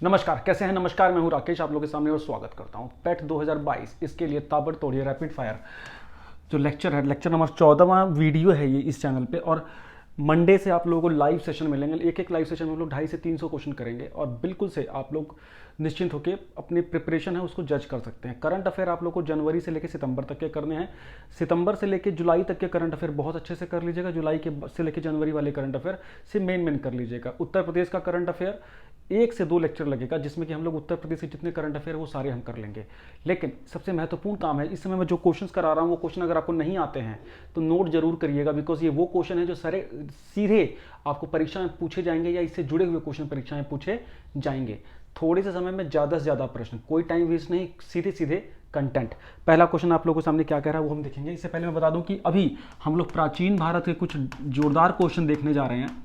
नमस्कार, कैसे हैं? नमस्कार, मैं हूं राकेश, आप लोगों के सामने और स्वागत करता हूं पेट 2022। इसके लिए ताबड़तोड़ ये रैपिड फायर जो लेक्चर है, लेक्चर नंबर 14वां वीडियो है ये इस चैनल पे। और मंडे से आप लोगों को लाइव सेशन मिलेंगे। एक एक लाइव सेशन में हम लोग 250 से 300 क्वेश्चन करेंगे और बिल्कुल से आप लोग निश्चिंत होकर अपनी प्रिपरेशन है उसको जज कर सकते हैं। करंट अफेयर आप लोग को जनवरी से लेकर सितंबर तक के करने हैं। सितंबर से लेकर जुलाई तक के करंट अफेयर बहुत अच्छे से कर लीजिएगा। जुलाई के से लेकर जनवरी वाले करंट अफेयर से मेन कर लीजिएगा। उत्तर प्रदेश का करंट अफेयर 1 से 2 लेक्चर लगेगा, जिसमें कि हम लोग उत्तर प्रदेश के जितने करंट अफेयर वो सारे हम कर लेंगे। लेकिन सबसे महत्वपूर्ण काम है इस समय मैं जो क्वेश्चंस करा रहा हूँ, वो क्वेश्चन अगर आपको नहीं आते हैं तो नोट जरूर करिएगा, बिकॉज ये वो क्वेश्चन है जो सारे सीधे आपको परीक्षा में पूछे जाएंगे या इससे जुड़े हुए क्वेश्चन परीक्षा में पूछे जाएंगे। थोड़े से समय में ज़्यादा से ज़्यादा प्रश्न, कोई टाइम वेस्ट नहीं, सीधे सीधे कंटेंट। पहला क्वेश्चन आप लोगों के सामने क्या कह रहा है वो हम देखेंगे। इससे पहले मैं बता दूं कि अभी हम लोग प्राचीन भारत के कुछ जोरदार क्वेश्चन देखने जा रहे हैं।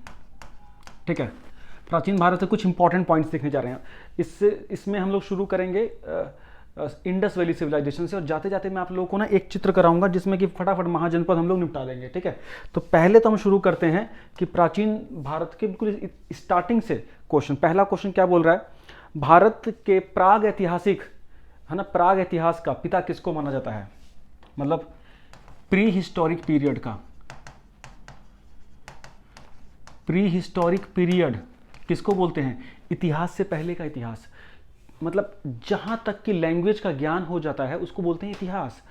ठीक है, प्राचीन भारत से कुछ इंपॉर्टेंट पॉइंट्स देखने जा रहे हैं। इसमें हम लोग शुरू करेंगे इंडस वैली सिविलाइजेशन से, और जाते जाते मैं आप लोगों को ना एक चित्र कराऊंगा जिसमें कि फटाफट महाजनपद हम लोग निपटा देंगे। ठीक है, तो पहले तो हम शुरू करते हैं कि प्राचीन भारत के बिल्कुल स्टार्टिंग से क्वेश्चन। पहला क्वेश्चन क्या बोल रहा है? भारत के प्राग ऐतिहासिक, है ना, प्राग इतिहास का पिता किसको माना जाता है? मतलब प्री हिस्टोरिक पीरियड का, प्री हिस्टोरिक पीरियड किसको बोलते हैं? इतिहास से पहले का इतिहास, मतलब जहां तक कि लैंग्वेज का ज्ञान हो जाता है उसको बोलते हैं इतिहास।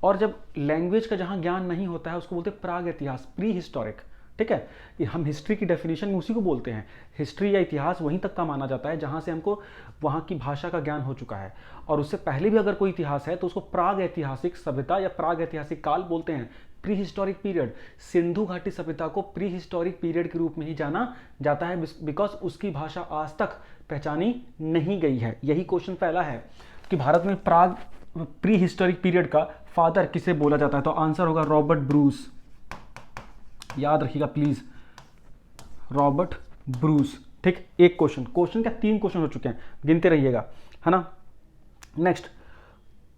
और जब लैंग्वेज का जहां ज्ञान नहीं होता है उसको बोलते हैं प्राग इतिहास, प्री हिस्टोरिक। ठीक है, ये हम हिस्ट्री की डेफिनेशन में उसी को बोलते हैं। हिस्ट्री या इतिहास वहीं तक का माना जाता है जहां से हमको वहां की भाषा का ज्ञान हो चुका है। और उससे पहले भी अगर कोई इतिहास है तो उसको प्राग ऐतिहासिक सभ्यता या प्राग ऐतिहासिक काल बोलते हैं, प्री हिस्टोरिक पीरियड। सिंधु घाटी सभ्यता को प्री हिस्टोरिक पीरियड के रूप में ही जाना जाता है, बिकॉज उसकी भाषा आज तक पहचानी नहीं गई है। यही क्वेश्चन पहला है कि भारत में प्राग प्री हिस्टोरिक पीरियड का फादर किसे बोला जाता है? तो आंसर होगा रॉबर्ट ब्रूस। याद रखिएगा प्लीज, रॉबर्ट ब्रूस। ठीक, एक क्वेश्चन क्या 3 क्वेश्चन हो चुके हैं, गिनते रहिएगा, है ना। नेक्स्ट,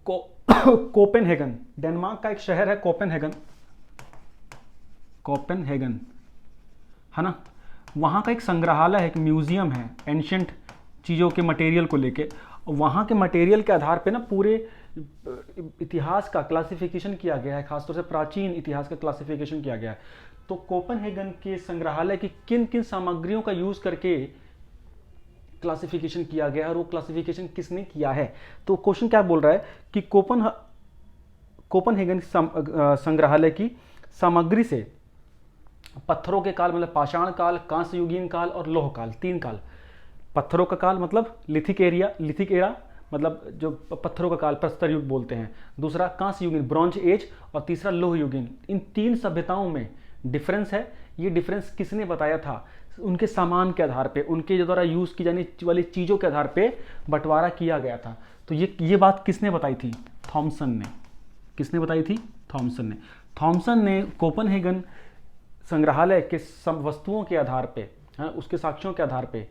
कोपेनहेगन, डेनमार्क का एक शहर है कोपेनहेगन, कोपेनहेगन, है ना। वहां का एक संग्रहालय है, एक म्यूजियम है एंशिएंट चीजों के मटेरियल को लेके। वहां के मटेरियल के आधार पे ना पूरे इतिहास का क्लासिफिकेशन किया गया है, खासतौर से प्राचीन इतिहास का क्लासिफिकेशन किया गया है। तो कोपेनहेगन के संग्रहालय की किन किन सामग्रियों का यूज करके क्लासिफिकेशन किया गया है और वो क्लासिफिकेशन किसने किया है? तो क्वेश्चन क्या बोल रहा है कि कोपेनहेगन संग्रहालय की सामग्री से पत्थरों के काल, मतलब पाषाण काल, कांस्य युगीन काल और लोह काल, 3 काल। पत्थरों का काल मतलब लिथिक एरा, मतलब जो पत्थरों का काल प्रस्तर युग बोलते हैं। दूसरा कांस्य युगीन, ब्रॉन्ज एज, और तीसरा लोह युगीन। इन 3 सभ्यताओं में डिफरेंस है। ये डिफरेंस किसने बताया था? उनके सामान के आधार पे, उनके द्वारा यूज की जाने वाली चीजों के आधार पे बंटवारा किया गया था। तो ये बात किसने बताई थी? थॉमसन ने। किसने बताई थी? थॉमसन ने। थॉमसन ने कोपेनहेगन संग्रहालय के वस्तुओं के आधार पे, है, उसके साक्ष्यों के आधार पे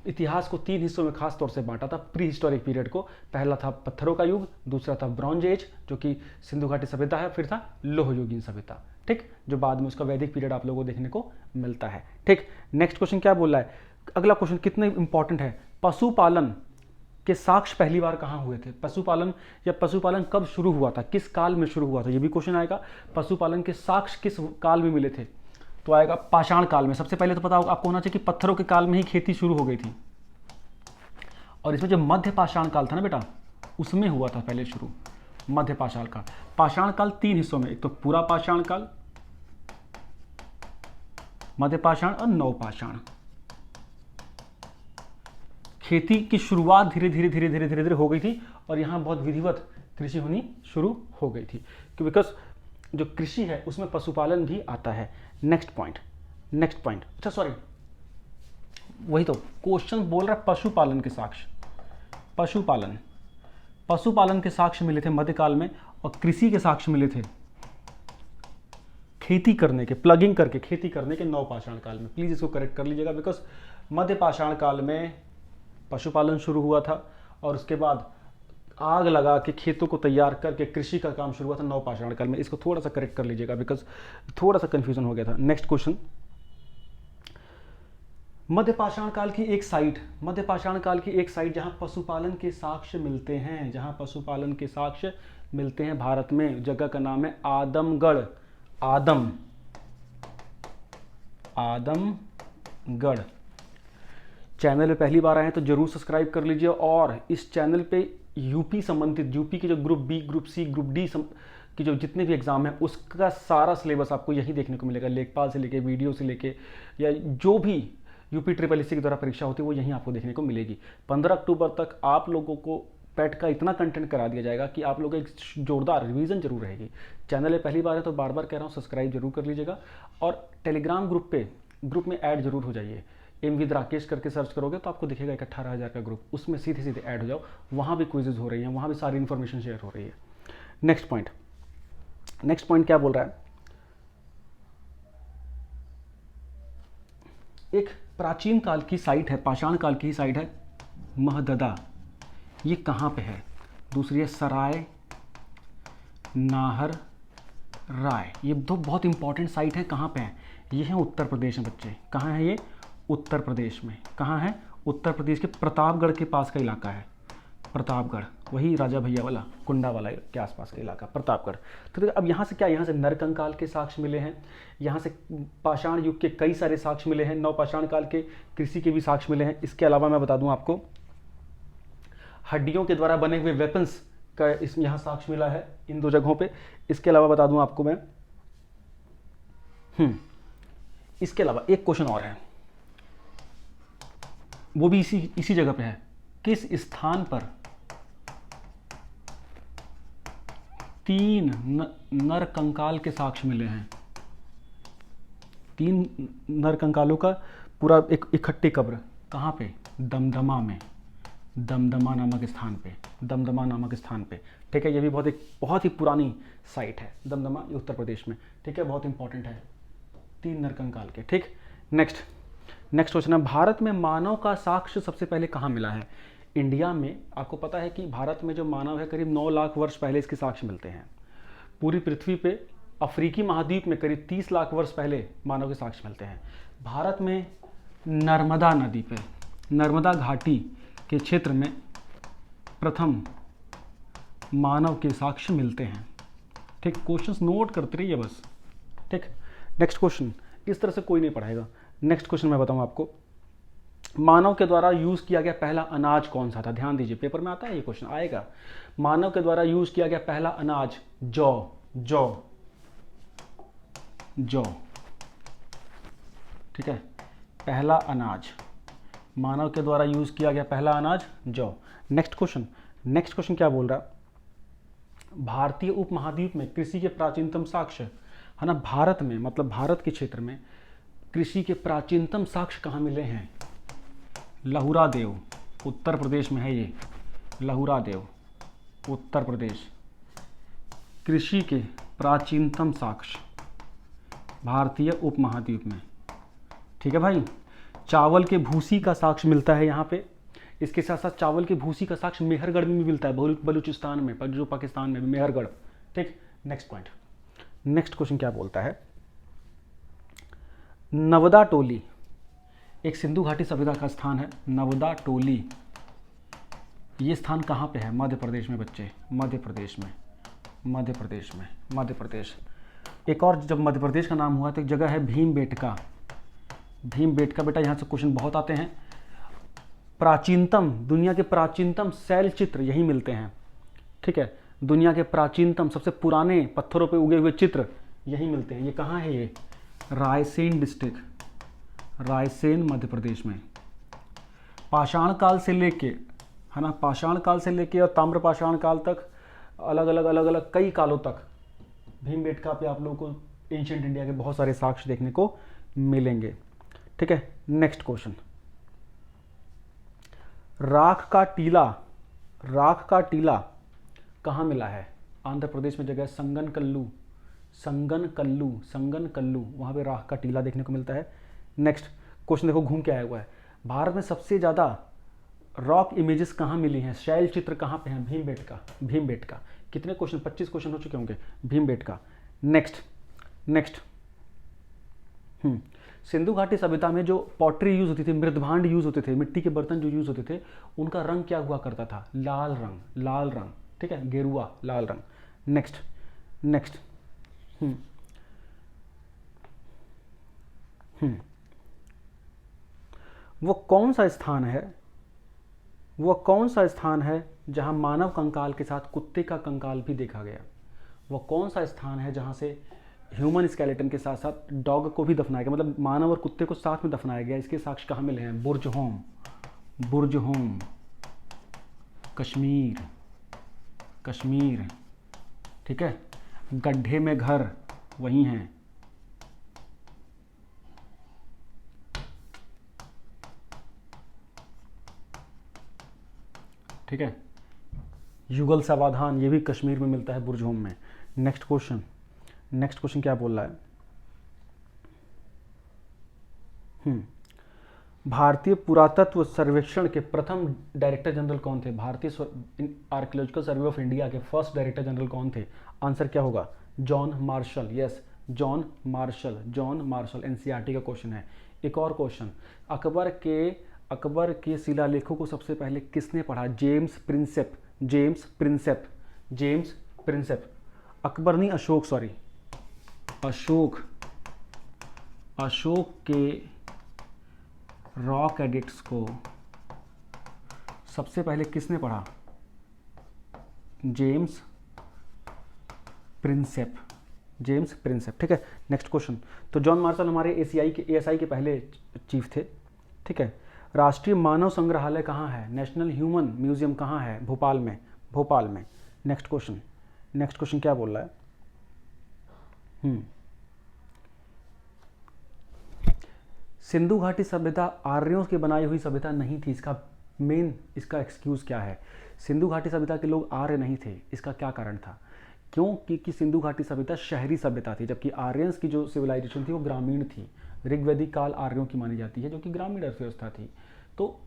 इतिहास को 3 हिस्सों में खास तौर से बांटा था प्री हिस्टोरिक पीरियड को। पहला था पत्थरों का युग, दूसरा था ब्रॉन्ज एज जो कि सिंधु घाटी सभ्यता है, फिर था लोह युगीन सभ्यता। ठीक, जो बाद में उसका वैदिक पीरियड आप लोगों को देखने को मिलता है। ठीक, नेक्स्ट क्वेश्चन क्या बोल रहा है? अगला क्वेश्चन कितने इंपॉर्टेंट है। पशुपालन के साक्ष्य पहली बार कहाँ हुए थे? पशुपालन कब शुरू हुआ था, किस काल में शुरू हुआ था? ये भी क्वेश्चन आएगा। पशुपालन के साक्ष्य किस काल में मिले थे? तो आएगा पाषाण काल में। सबसे पहले तो पता होगा आपको होना चाहिए कि पत्थरों के काल में ही खेती शुरू हो गई थी, और इसमें जो मध्य पाषाण काल था ना बेटा, उसमें हुआ था पहले शुरू मध्य पाषाण काल। पाषाण काल 3 हिस्सों में, एक तो पूरा पाषाण काल, मध्य पाषाण और नवपाषाण। खेती की शुरुआत धीरे धीरे हो गई थी, और यहां बहुत विधिवत कृषि होनी शुरू हो गई थी, बिकॉज जो कृषि है उसमें पशुपालन भी आता है। नेक्स्ट पॉइंट, अच्छा सॉरी, वही तो क्वेश्चन बोल रहा है पशुपालन के साक्ष्य। पशुपालन के साक्ष्य मिले थे मध्यकाल में, और कृषि के साक्ष्य मिले थे खेती करने के, प्लगिंग करके खेती करने के नवपाषाण काल में। प्लीज इसको करेक्ट कर लीजिएगा, बिकॉज मध्य पाषाण काल में पशुपालन शुरू हुआ था, और उसके बाद आग लगा के खेतों को तैयार करके कृषि का काम शुरू हुआ था नवपाषाण काल में। इसको थोड़ा सा करेक्ट कर लीजिएगा, बिकॉज थोड़ा सा कंफ्यूजन हो गया था। नेक्स्ट क्वेश्चन, मध्यपाषाण काल की एक साइट, मध्यपाषाण काल की एक साइट जहां पशुपालन के साक्ष्य मिलते हैं, जहां पशुपालन के साक्ष्य मिलते हैं भारत में, जगह का नाम है आदमगढ़। आदमगढ़। चैनल पे पहली बार आए हैं तो जरूर सब्सक्राइब कर लीजिए, और इस चैनल पे यूपी संबंधित, यूपी की जो group B, group C, group D कि जो जितने भी एग्जाम है उसका सारा सिलेबस आपको यही देखने को मिलेगा। लेखपाल से लेके, वीडियो से लेके, या जो भी यूपी ट्रिपल एससी के द्वारा परीक्षा होती है वो यहीं आपको देखने को मिलेगी। 15 अक्टूबर तक आप लोगों को पैट का इतना कंटेंट करा दिया जाएगा कि आप लोगों की एक जोरदार रिवीजन जरूर रहेगी। चैनल में पहली बार है तो बार बार कह रहा हूँ सब्सक्राइब जरूर कर लीजिएगा, और टेलीग्राम ग्रुप में ऐड जरूर हो जाइए। एम विद राकेश करके सर्च करोगे तो आपको दिखेगा एक 18,000 का ग्रुप, उसमें सीधे सीधे ऐड हो जाओ। वहाँ भी क्विजेज हो रही हैं, वहाँ भी सारी इन्फॉर्मेशन शेयर हो रही है। नेक्स्ट पॉइंट क्या बोल रहा है, एक प्राचीन काल की साइट है, पाषाण काल की साइट है महददा। ये कहाँ पे है? दूसरी है सराय नाहर राय। ये दो बहुत इंपॉर्टेंट साइट है। कहाँ पे है? ये है उत्तर प्रदेश में बच्चे। कहाँ है ये? उत्तर प्रदेश में। कहाँ है? उत्तर प्रदेश के प्रतापगढ़ के पास का इलाका है। प्रतापगढ़, वही राजा भैया वाला, कुंडा वाला के आसपास का इलाका प्रतापगढ़। तो अब यहाँ से क्या, यहाँ से नरकंकाल के साक्ष्य मिले हैं, यहाँ से पाषाण युग के कई सारे साक्ष्य मिले हैं, नवपाषाण काल के कृषि के भी साक्ष्य मिले हैं। इसके अलावा मैं बता दूं आपको, हड्डियों के द्वारा बने हुए वेपन्स का इस यहाँ साक्ष्य मिला है इन दो जगहों पे। इसके अलावा बता दूं आपको मैं, इसके अलावा एक क्वेश्चन और है, वो भी इसी जगह पे है। किस स्थान पर 3 नरकंकाल के साक्ष्य मिले हैं? 3 नरकंकालों का पूरा एक इकट्ठी कब्र। कहाँ पे? दमदमा में, दमदमा नामक स्थान पे। ठीक है, ये भी बहुत ही पुरानी साइट है दमदमा, उत्तर प्रदेश में। ठीक है, बहुत इंपॉर्टेंट है 3 नरकंकाल के। ठीक, नेक्स्ट क्वेश्चन है, भारत में मानव का साक्ष्य सबसे पहले कहाँ मिला है? इंडिया में आपको पता है कि भारत में जो मानव है करीब 9 लाख वर्ष पहले इसके साक्ष्य मिलते हैं। पूरी पृथ्वी पे अफ्रीकी महाद्वीप में करीब 30 लाख वर्ष पहले मानव के साक्ष्य मिलते हैं। भारत में नर्मदा नदी पे, नर्मदा घाटी के क्षेत्र में प्रथम मानव के साक्ष्य मिलते हैं। ठीक, क्वेश्चंस नोट करते रहिए बस। ठीक, नेक्स्ट क्वेश्चन, इस तरह से कोई नहीं पढ़ाएगा। नेक्स्ट क्वेश्चन मैं बताऊं आपको, मानव के द्वारा यूज किया गया पहला अनाज कौन सा था? ध्यान दीजिए, पेपर में आता है ये क्वेश्चन, आएगा। मानव के द्वारा यूज किया गया पहला अनाज जौ। ठीक है, पहला अनाज, मानव के द्वारा यूज किया गया पहला अनाज जौ। नेक्स्ट क्वेश्चन क्या बोल रहा है, भारतीय उपमहाद्वीप में कृषि के प्राचीनतम साक्ष्य, है ना, भारत में मतलब भारत के क्षेत्र में कृषि के प्राचीनतम साक्ष्य कहाँ मिले हैं? लहुरा देव, उत्तर प्रदेश में है ये। लहुरा देव, उत्तर प्रदेश, कृषि के प्राचीनतम साक्ष्य भारतीय उपमहाद्वीप में। ठीक है भाई, चावल के भूसी का साक्ष्य मिलता है यहाँ पे। इसके साथ साथ चावल की भूसी का साक्ष्य मेहरगढ़ में भी मिलता है, बलूचिस्तान में, जो पाकिस्तान में, मेहरगढ़। ठीक, नेक्स्ट पॉइंट, नेक्स्ट क्वेश्चन क्या बोलता है, नवदा टोली एक सिंधु घाटी सभ्यता का स्थान है। नवदा टोली, ये स्थान कहाँ पे है? मध्य प्रदेश में बच्चे, मध्य प्रदेश। एक और जब मध्य प्रदेश का नाम हुआ तो एक जगह है भीमबेटका बेटा, यहाँ से क्वेश्चन बहुत आते हैं। प्राचीनतम, दुनिया के प्राचीनतम शैल चित्र यही मिलते हैं। ठीक है, दुनिया के प्राचीनतम सबसे पुराने पत्थरों पे उगे हुए चित्र यही मिलते हैं। ये कहाँ है? ये रायसेन डिस्ट्रिक्ट, रायसेन मध्य प्रदेश में। पाषाण काल से लेके, है ना, पाषाण काल से लेके और ताम्रपाषाण काल तक, अलग अलग कई कालों तक भीमबेटका पे आप लोगों को एंशिएंट इंडिया के बहुत सारे साक्ष्य देखने को मिलेंगे। ठीक है, नेक्स्ट क्वेश्चन, राख का टीला कहाँ मिला है? आंध्र प्रदेश में जगह संगन कल्लू, वहाँ पे राख का टीला देखने को मिलता है। नेक्स्ट क्वेश्चन देखो, घूम के आया हुआ है, भारत में सबसे ज़्यादा रॉक इमेजेस कहाँ मिली हैं? शैल चित्र कहाँ पे हैं? भीमबेटका। कितने क्वेश्चन? 25 क्वेश्चन हो चुके होंगे। भीमबेटका। नेक्स्ट सिंधु घाटी सभ्यता में जो पॉटरी यूज होती थी, मृदभांड यूज होते थे, मिट्टी के बर्तन जो यूज होते थे, उनका रंग क्या हुआ करता था? लाल रंग, लाल रंग, ठीक है, गेरुआ लाल रंग। नेक्स्ट नेक्स्ट वो कौन सा स्थान है, वो कौन सा स्थान है जहां मानव कंकाल के साथ कुत्ते का कंकाल भी देखा गया? वो कौन सा स्थान है जहां से ह्यूमन स्केलेटन के साथ साथ डॉग को भी दफनाया गया, मतलब मानव और कुत्ते को साथ में दफनाया गया? इसके साक्ष्य कहाँ मिले हैं? बुर्ज होम, बुर्ज होम, कश्मीर, कश्मीर, ठीक है। गड्ढे में घर वही हैं, ठीक है। युगल समाधान ये भी कश्मीर में मिलता है, बुर्ज होम में। नेक्स्ट क्वेश्चन, नेक्स्ट क्वेश्चन क्या बोल रहा है? भारतीय पुरातत्व सर्वेक्षण के प्रथम डायरेक्टर जनरल कौन थे? भारतीय आर्कियोलॉजिकल सर्वे ऑफ इंडिया के फर्स्ट डायरेक्टर जनरल कौन थे? आंसर क्या होगा? John Marshall. Yes, John Marshall, John Marshall. NCERT का क्वेश्चन है। एक और क्वेश्चन, अकबर के शिलालेखों को सबसे पहले किसने पढ़ा? James Prinsep, James Prinsep, James Prinsep. Akbar नहीं, अशोक, सॉरी, अशोक के रॉक एडिक्ट्स को सबसे पहले किसने पढ़ा? जेम्स प्रिंसेप, जेम्स प्रिंसेप, ठीक है। नेक्स्ट क्वेश्चन, तो जॉन मार्शल हमारे एएसआई के पहले चीफ थे, ठीक है। राष्ट्रीय मानव संग्रहालय कहाँ है? नेशनल ह्यूमन म्यूजियम कहाँ है? भोपाल में, भोपाल में। नेक्स्ट क्वेश्चन, नेक्स्ट क्वेश्चन क्या बोल रहा है? सिंधु घाटी सभ्यता आर्यों की बनाई हुई सभ्यता नहीं थी। इसका मेन, इसका एक्सक्यूज क्या है? सिंधु घाटी सभ्यता के लोग आर्य नहीं थे। इसका क्या कारण था? क्यों? क्योंकि सिंधु घाटी सभ्यता शहरी सभ्यता थी, जबकि आर्यंस की जो सिविलाइजेशन थी वो ग्रामीण थी। ऋग्वैदिक काल आर्यों की मानी जाती है, जो कि ग्रामीण अर्थव्यवस्था थी। तो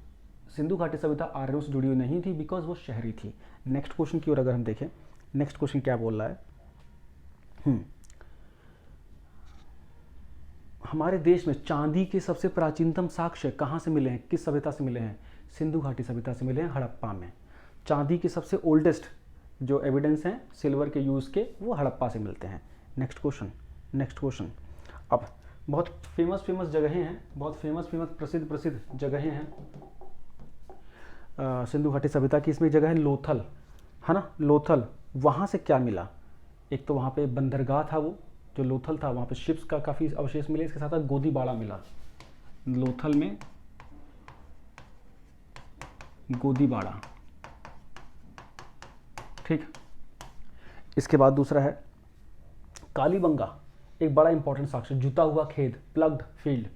सिंधु घाटी सभ्यता आर्यों से जुड़ी हुई नहीं थी, बिकॉज वो शहरी थी। नेक्स्ट क्वेश्चन की ओर अगर हम देखें, नेक्स्ट क्वेश्चन क्या बोल रहा है? हमारे देश में चांदी के सबसे प्राचीनतम साक्ष्य कहाँ से मिले हैं? किस सभ्यता से मिले हैं? सिंधु घाटी सभ्यता से मिले हैं, हड़प्पा में। चांदी के सबसे ओल्डेस्ट जो एविडेंस हैं सिल्वर के यूज़ के, वो हड़प्पा से मिलते हैं। Next question, next question. अब बहुत फेमस जगहें हैं, बहुत फेमस प्रसिद्ध जगहें हैं सिंधु घाटी सभ्यता की। इसमें एक जगह है लोथल, है ना, लोथल। वहाँ से क्या मिला? एक तो वहाँ पे बंदरगाह था, वो जो लोथल था, वहाँ पे शिप्स का काफ़ी अवशेष मिले। इसके साथ साथ गोदीबाड़ा मिला, लोथल में गोदीबाड़ा, ठीक। इसके बाद दूसरा है कालीबंगा, एक बड़ा इंपॉर्टेंट साक्ष्य, जुता हुआ खेत, प्लग्ड फील्ड,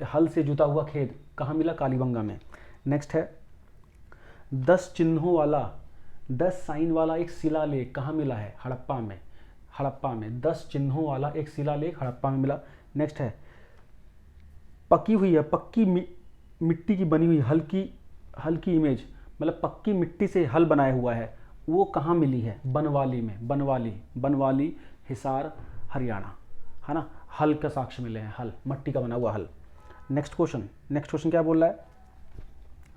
हल से जुता हुआ खेत कहाँ मिला? कालीबंगा में। नेक्स्ट है 10 चिन्हों वाला, 10 साइन वाला एक शिलालेख कहाँ मिला है? हड़प्पा में, हड़प्पा में 10 चिन्हों वाला एक शिलालेख हड़प्पा में मिला। नेक्स्ट है पकी हुई है, पक्की मिट्टी की बनी हुई हल्की इमेज, मतलब पक्की मिट्टी से हल बनाया हुआ है, वो कहाँ मिली है? बनवाली में, बनवाली हिसार हरियाणा, है ना। हल का साक्ष्य मिले हैं, हल, मट्टी का बना हुआ हल। नेक्स्ट क्वेश्चन क्या बोल रहा है?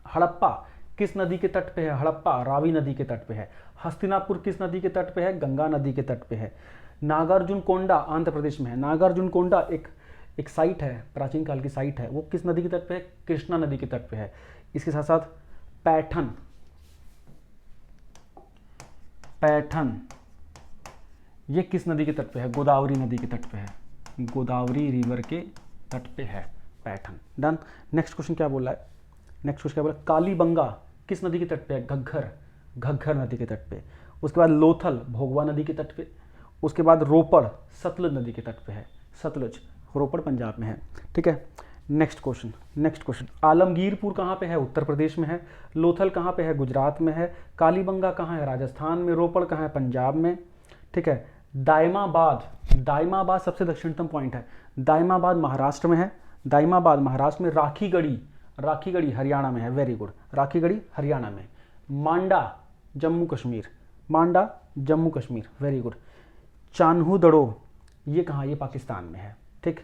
हड़प्पा किस नदी के तट पे है? हड़प्पा रावी नदी के तट पे है। हस्तिनापुर किस नदी के तट पे है? गंगा नदी के तट पे है। नागार्जुन कोंडा आंध्र प्रदेश में है। नागार्जुन कोंडा एक साइट है, प्राचीन काल की साइट है, वो किस नदी के तट पे है? कृष्णा नदी के तट पे है। इसके साथ साथ पैठन ये किस नदी के तट पे है? गोदावरी नदी के तट पे है, गोदावरी रिवर के तट पे है पैठन। डन। नेक्स्ट क्वेश्चन क्या बोल रहा है? नेक्स्ट क्वेश्चन क्या बोला? कालीबंगा किस नदी के तट पे है? घग्घर नदी के तट पे। उसके बाद लोथल भोगवा नदी के तट पे। उसके बाद रोपड़ सतलुज नदी के तट पे है, सतलुज, रोपड़ पंजाब में है, ठीक है। नेक्स्ट क्वेश्चन आलमगीरपुर कहाँ पे है? उत्तर प्रदेश में है। लोथल कहाँ पे है? गुजरात में है। कालीबंगा कहाँ है? राजस्थान में। रोपड़ कहाँ है? पंजाब में, ठीक है। दाइमाबाद सबसे दक्षिणतम पॉइंट है, दाइमाबाद महाराष्ट्र में है, दाइमाबाद महाराष्ट्र में। राखीगढ़ी हरियाणा में है, वेरी गुड, राखीगढ़ी हरियाणा में। मांडा जम्मू कश्मीर, वेरी गुड। चान्हू दड़ो ये कहाँ? ये पाकिस्तान में है, ठीक।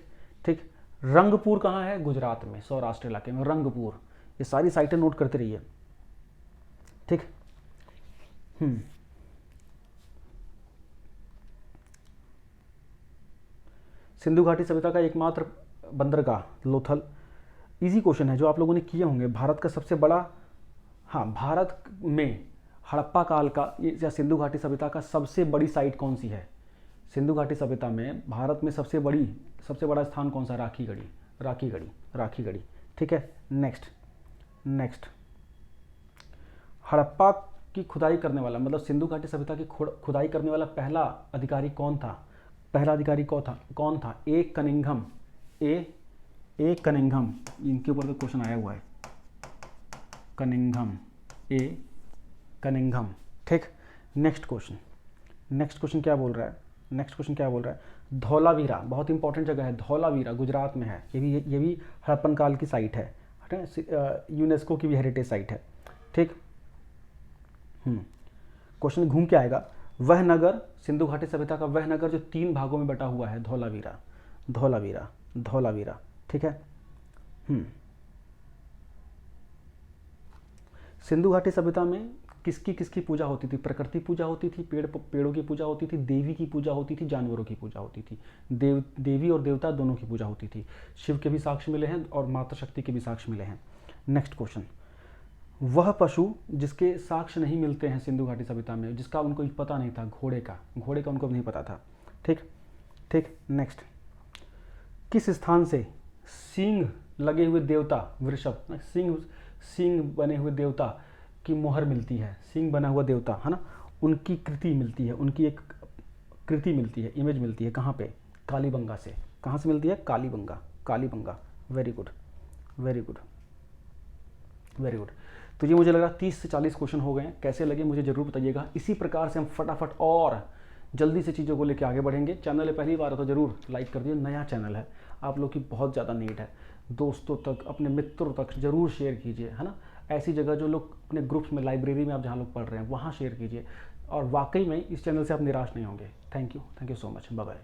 रंगपुर कहाँ है? गुजरात में, सौराष्ट्र इलाके में रंगपुर। ये सारी साइटें नोट करते रहिए, ठीक। सिंधु घाटी सभ्यता का एकमात्र बंदरगाह लोथल। इजी क्वेश्चन है जो आप लोगों ने किए होंगे। भारत का सबसे बड़ा, हाँ, भारत में हड़प्पा काल का या सिंधु घाटी सभ्यता का सबसे बड़ी साइट कौन सी है? सिंधु घाटी सभ्यता में भारत में सबसे बड़ा स्थान कौन सा? राखीगढ़ी, ठीक है। नेक्स्ट हड़प्पा की खुदाई करने वाला, मतलब सिंधु घाटी सभ्यता की खुदाई करने वाला पहला अधिकारी कौन था? कौन था? ए कनिंघम। इनके ऊपर तो क्वेश्चन आया हुआ है, कनिंघम, ठीक। नेक्स्ट क्वेश्चन क्या बोल रहा है? धौलावीरा, बहुत इंपॉर्टेंट जगह है धौलावीरा, गुजरात में है। ये भी हड़प्पन काल की साइट है, यूनेस्को की भी हेरिटेज साइट है, ठीक। क्वेश्चन घूम के आएगा। वह नगर, सिंधु घाटी सभ्यता का वह नगर जो 3 भागों में बटा हुआ है, धौलावीरा, ठीक है। सिंधु घाटी सभ्यता में किसकी पूजा होती थी? प्रकृति पूजा होती थी, पेड़ों की पूजा होती थी, देवी की पूजा होती थी, जानवरों की पूजा होती थी। देवी और देवता दोनों की पूजा होती थी। शिव के भी साक्ष्य मिले हैं और माता शक्ति के भी साक्ष्य मिले हैं। नेक्स्ट क्वेश्चन, वह पशु जिसके साक्ष्य नहीं मिलते हैं सिंधु घाटी सभ्यता में, जिसका उनको पता नहीं था, घोड़े का उनको नहीं पता था, ठीक। नेक्स्ट, किस स्थान से सींग लगे हुए देवता वृषभ, सींग बने हुए देवता की मोहर मिलती है? सींग बना हुआ देवता है ना, उनकी कृति मिलती है, उनकी एक कृति मिलती है, इमेज मिलती है कहाँ पे? कालीबंगा से। कहाँ से मिलती है? कालीबंगा। Very good. तो ये मुझे लगा 30 से 40 क्वेश्चन हो गए हैं। कैसे लगे मुझे जरूर बताइएगा। इसी प्रकार से हम फटाफट और जल्दी से चीज़ों को लेकर आगे बढ़ेंगे। चैनल में पहली बार हो तो जरूर लाइक कर दीजिए, नया चैनल है, आप लोग की बहुत ज़्यादा नीड है। दोस्तों तक, अपने मित्रों तक जरूर शेयर कीजिए, है ना। ऐसी जगह जो लोग अपने ग्रुप्स में, लाइब्रेरी में आप जहाँ लोग पढ़ रहे हैं वहाँ शेयर कीजिए, और वाकई में इस चैनल से आप निराश नहीं होंगे। Thank you so much, bye bye.